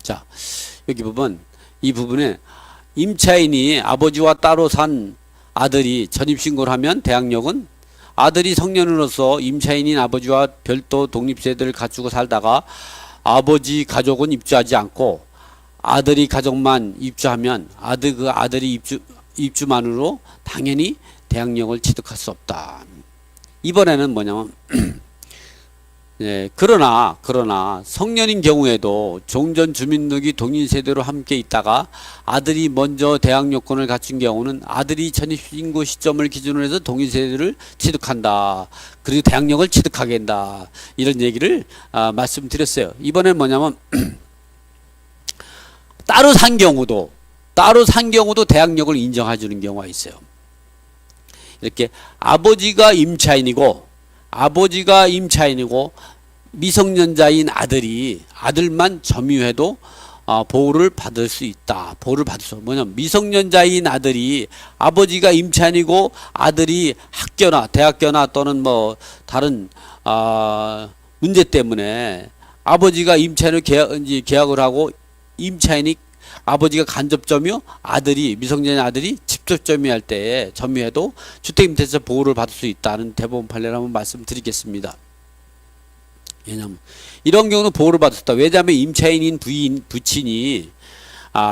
자, 여기 부분, 이 부분에 임차인이 아버지와 따로 산 아들이 전입신고를 하면 대항력은 아들이 성년으로서 임차인인 아버지와 별도 독립세대를 갖추고 살다가 아버지 가족은 입주하지 않고 아들이 가족만 입주하면 아들이 입주만으로 당연히 대항력을 취득할 수 없다. 이번에는 뭐냐면 예, 그러나 성년인 경우에도 종전 주민등기 동일세대로 함께 있다가 아들이 먼저 대항력권을 갖춘 경우는 아들이 전입신고 시점을 기준으로 해서 동일세대를 취득한다. 그리고 대항력을 취득하게 한다. 이런 얘기를 말씀드렸어요. 이번엔 뭐냐면 따로 산 경우도 대항력을 인정해 주는 경우가 있어요. 이렇게 아버지가 임차인이고 미성년자인 아들만 점유해도 보호를 받을 수 있다. 뭐냐면 미성년자인 아들이 아버지가 임차인이고 아들이 학교나 대학교나 또는 뭐 다른 문제 때문에 아버지가 임차인을 계약을 하고 임차인이 아버지가 간접 점유, 미성년자 아들이 직접 점유할 때에 점유해도 주택임대차 보호를 받을 수 있다는 대법원 판례를 한번 말씀드리겠습니다. 왜냐면 이런 경우는 보호를 받을 수 있다. 왜냐하면 임차인인 부친이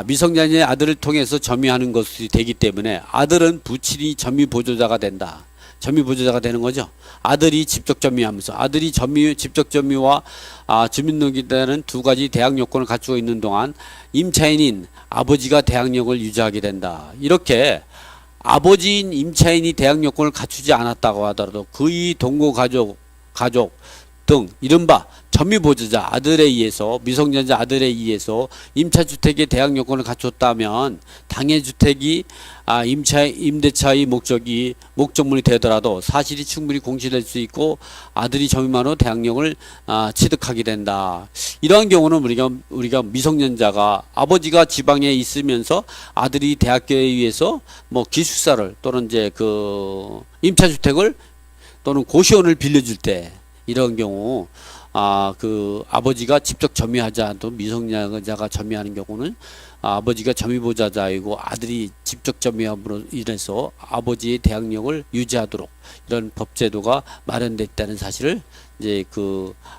미성년자의 아들을 통해서 점유하는 것이 되기 때문에 아들은 부친이 점유 보조자가 된다. 점유 보조자가 되는 거죠. 아들이 직접 점유하면서 아들이 직접 점유와 주민등기라는 두 가지 대항 요건을 갖추고 있는 동안 임차인인 아버지가 대항력을 유지하게 된다. 이렇게 아버지인 임차인이 대항 요건을 갖추지 않았다고 하더라도 그의 동거 가족 등 이른바 점유보조자 아들에 의해서 미성년자 아들에 의해서 임차주택의 대항 요건을 갖췄다면 당해주택이 임대차의 목적물이 되더라도 사실이 충분히 공시될 수 있고 아들이 점유만으로 대항력을 취득하게 된다. 이러한 경우는 우리가 미성년자가 아버지가 지방에 있으면서 아들이 대학교에 의해서 뭐 기숙사를 또는 이제 그 임차주택을 또는 고시원을 빌려줄 때 이런 경우 그 아버지가 직접 점유하지 않아도 미성년자가 점유하는 경우는 아버지가 점유보조자이고 아들이 직접 점유함으로 인해서 아버지의 대항력을 유지하도록 이런 법제도가 마련되어 있다는 사실을 이제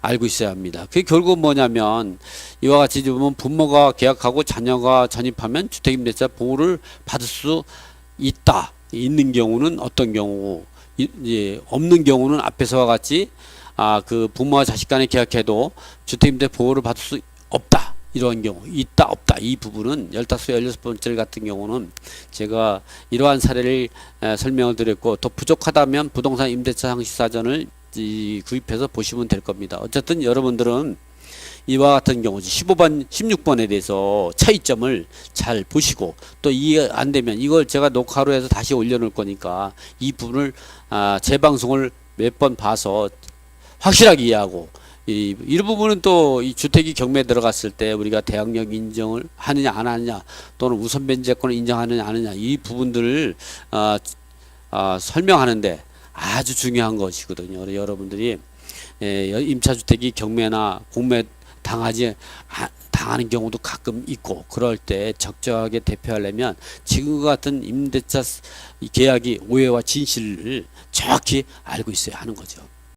알고 있어야 합니다. 그게 결국 뭐냐면 이와 같이 보면 부모가 계약하고 자녀가 전입하면 주택임대차 보호를 받을 수 있는 경우는 어떤 경우, 없는 경우는 앞에서와 같이 그 부모와 자식 간에 계약해도 주택임대 보호를 받을 수 없다. 이러한 경우 있다 없다 이 부분은 15, 16번째 같은 경우는 제가 이러한 사례를 설명을 드렸고 더 부족하다면 부동산 임대차 상식사전을 구입해서 보시면 될 겁니다. 어쨌든 여러분들은 이와 같은 경우 15번, 16번에 대해서 차이점을 잘 보시고 또 이해 안 되면 이걸 제가 녹화로 해서 다시 올려놓을 거니까 이 부분을 재방송을 몇 번 봐서 확실하게 이해하고 이 부분은 또 이 주택이 경매에 들어갔을 때 우리가 대항력 인정을 하느냐 안 하느냐 또는 우선 변제권을 인정하느냐 안 하느냐 이 부분들을 설명하는데 아주 중요한 것이거든요. 여러분들이 임차주택이 경매나 공매 당하는 경우도 가끔 있고 그럴 때 적절하게 대표하려면 지금과 같은 임대차 계약이 오해와 진실을 정확히 알고 있어야 하는 거죠.